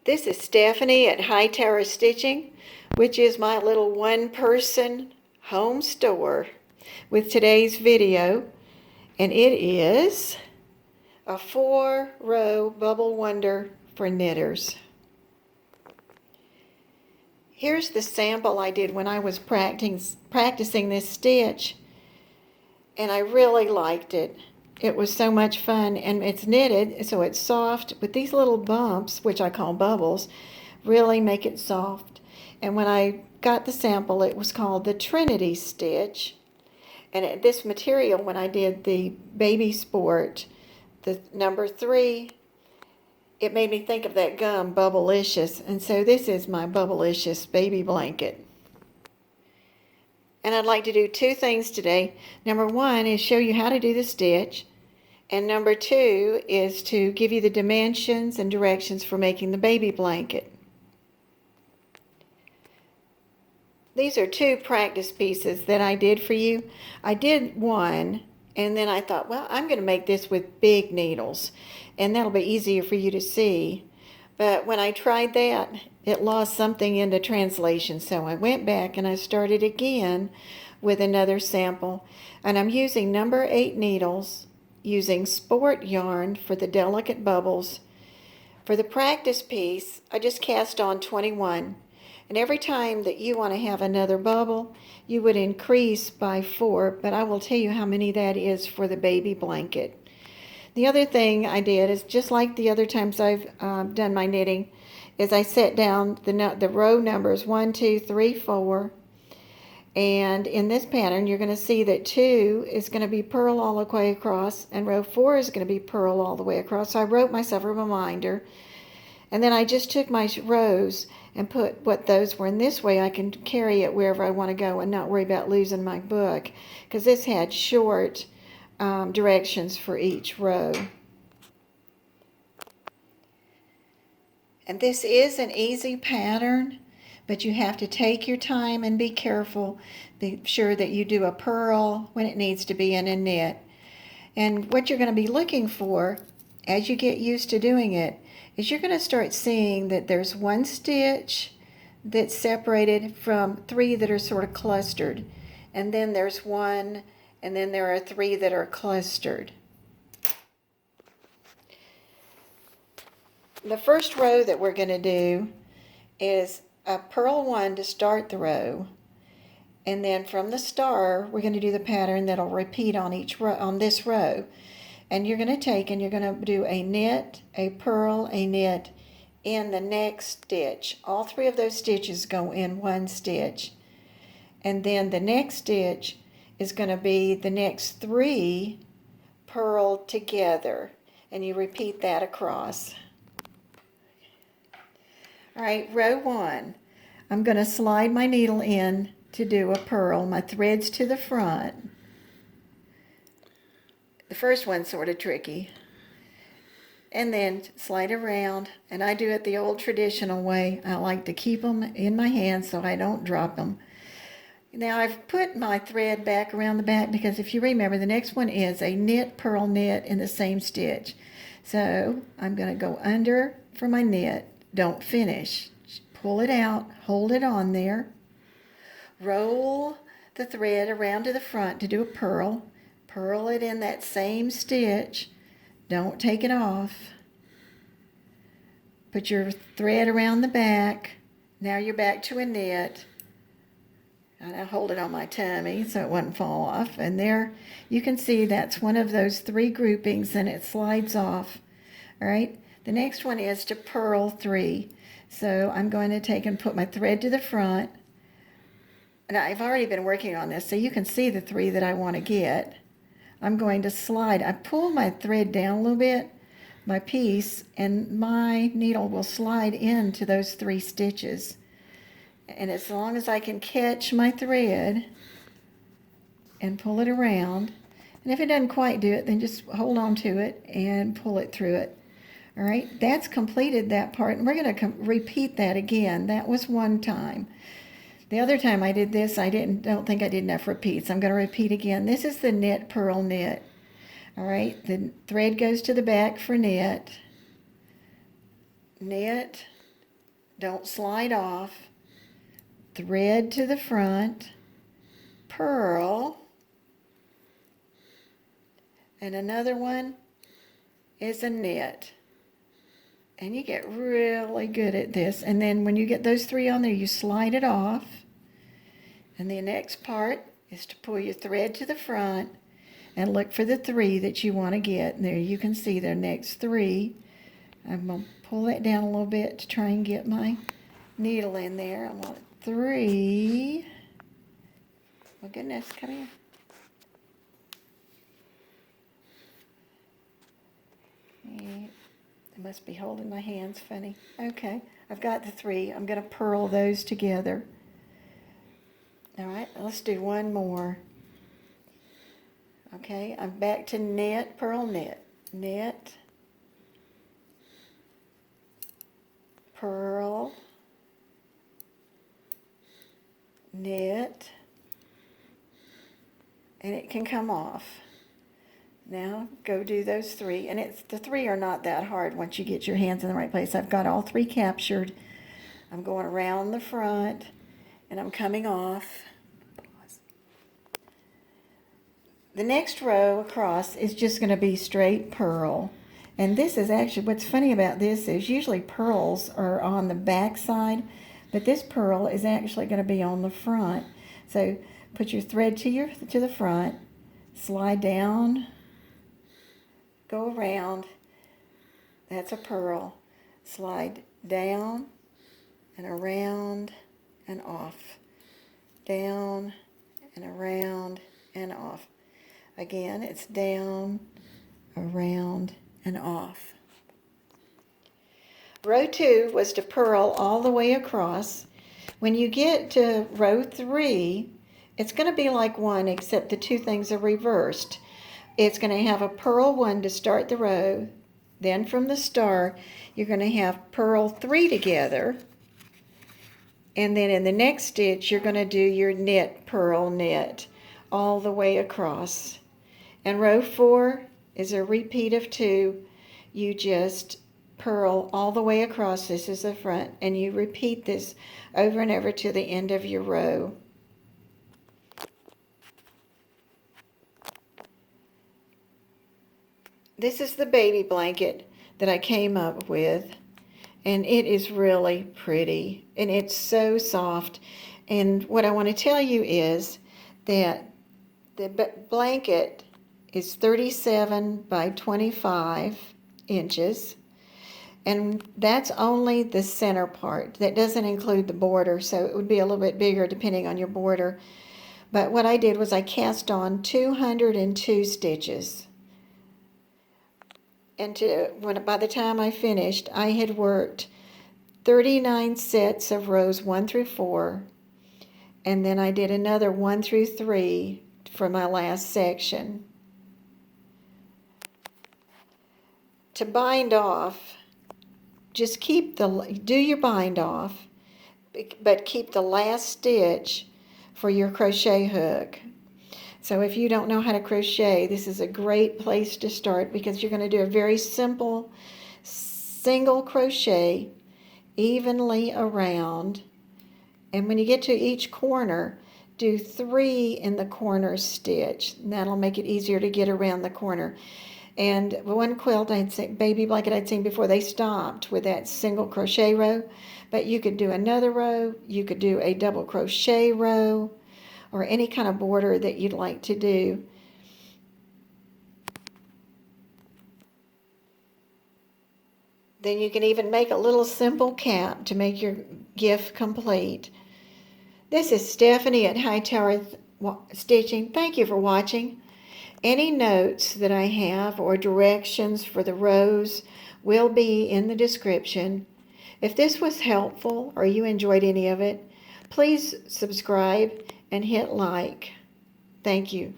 This is Stephanie at Hightower Stitching, which is my little one-person home store, with today's video, and it is a 4-row bubble wonder for knitters. Here's the sample I did when I was practicing this stitch, and I really liked it. It was so much fun, and it's knitted, so it's soft, but these little bumps, which I call bubbles, really make it soft. And when I got the sample, it was called the Trinity stitch. And this material, when I did the baby sport, the number 3, it made me think of that gum, bubble-ish-ous. And so this is my bubble-ish-ous baby blanket. And I'd like to do 2 things today. Number 1 is show you how to do the stitch. And number 2 is to give you the dimensions and directions for making the baby blanket. These are 2 practice pieces that I did for you. I did one, and then I thought, well, I'm going to make this with big needles, and that'll be easier for you to see. But when I tried that, it lost something in the translation, so I went back and I started again with another sample. And I'm using number 8 needles, using sport yarn for the delicate bubbles. For the practice piece, I just cast on 21. And every time that you want to have another bubble, you would increase by 4, but I will tell you how many that is for the baby blanket. The other thing I did is, just like the other times I've done my knitting, is I set down the row numbers 1, 2, 3, 4. And in this pattern, you're going to see that 2 is going to be purl all the way across, and row 4 is going to be purl all the way across. So I wrote myself a reminder. And then I just took my rows and put what those were. And this way I can carry it wherever I want to go and not worry about losing my book, because this had short directions for each row. And this is an easy pattern, but you have to take your time and be careful. Be sure that you do a purl when it needs to be in a knit. And what you're going to be looking for as you get used to doing it is you're going to start seeing that there's 1 stitch that's separated from 3 that are sort of clustered. And then there's 1, and then there are 3 that are clustered. The first row that we're going to do is a purl 1 to start the row, and then from the star we're going to do the pattern that'll repeat on each row, on this row. And you're going to take and you're going to do a knit, a purl, a knit in the next stitch. All 3 of those stitches go in 1 stitch, and then the next stitch is going to be the next 3 purled together, and you repeat that across. All right, row 1, I'm going to slide my needle in to do a purl, my threads to the front. The first one's sort of tricky. And then slide around, and I do it the old traditional way. I like to keep them in my hand so I don't drop them. Now I've put my thread back around the back because if you remember, the next one is a knit, purl, knit in the same stitch. So I'm going to go under for my knit. Don't finish. Pull it out, hold it on there. Roll the thread around to the front to do a purl. Purl it in that same stitch. Don't take it off. Put your thread around the back. Now you're back to a knit. And I hold it on my tummy so it wouldn't fall off. And there you can see that's one of those 3 groupings, and it slides off. All right. The next one is to Purl 3. So I'm going to take and put my thread to the front. And I've already been working on this, so you can see the 3 that I want to get. I'm going to slide. I pull my thread down a little bit, my piece, and my needle will slide into those 3 stitches. And as long as I can catch my thread and pull it around, and if it doesn't quite do it, then just hold on to it and pull it through it. All right, that's completed that part, and we're going to repeat that again. That was one time. The other time I did this, I don't think I did enough repeats. I'm going to repeat again. This is the knit, purl, knit. All right, the thread goes to the back for knit, knit, Don't slide off. Thread to the front, purl, and another one is a knit. And you get really good at this. And then when you get those 3 on there, you slide it off. And the next part is to pull your thread to the front and look for the 3 that you want to get. And there you can see their next 3. I'm going to pull that down a little bit to try and get my needle in there. I want 3. Oh goodness, come here. I must be holding my hands funny. Okay, I've got the 3. I'm going to purl those together. All right, let's do one more. Okay, I'm back to knit, purl, knit, knit, purl, knit, and it can come off. Now go do those 3, and the 3 are not that hard once you get your hands in the right place. I've got all 3 captured. I'm going around the front, and I'm coming off. The next row across is just going to be straight purl. And this is actually, what's funny about this is usually purls are on the back side, but this purl is actually going to be on the front. So put your thread to the front, slide down, go around, that's a purl, slide down and around and off, down and around and off. Again, it's down, around, and off. Row 2 was to purl all the way across. When you get to row 3, it's going to be like 1, except the 2 things are reversed. It's going to have a purl 1 to start the row. Then from the start, you're going to have purl 3 together. And then in the next stitch, you're going to do your knit, purl, knit all the way across. And row 4 is a repeat of 2. You just purl all the way across. This is the front, and you repeat this over and over to the end of your row. This is the baby blanket that I came up with, and it is really pretty, and it's so soft. And what I want to tell you is that the blanket is 37 by 25 inches, and that's only the center part. That doesn't include the border, so it would be a little bit bigger depending on your border. But what I did was I cast on 202 stitches. And by the time I finished, I had worked 39 sets of rows 1 through 4, and then I did another 1 through 3 for my last section. To bind off, just do your bind off, but keep the last stitch for your crochet hook. So if you don't know how to crochet, this is a great place to start, because you're going to do a very simple single crochet evenly around, and when you get to each corner, do 3 in the corner stitch, and that'll make it easier to get around the corner. And one quilt baby blanket I'd seen before, they stopped with that single crochet row, but you could do another row, you could do a double crochet row, or any kind of border that you'd like to do. Then you can even make a little simple cap to make your gift complete. This is Stephanie at Hightower Stitching. Thank you for watching. Any notes that I have or directions for the rows will be in the description. If this was helpful or you enjoyed any of it, please subscribe and hit like. Thank you.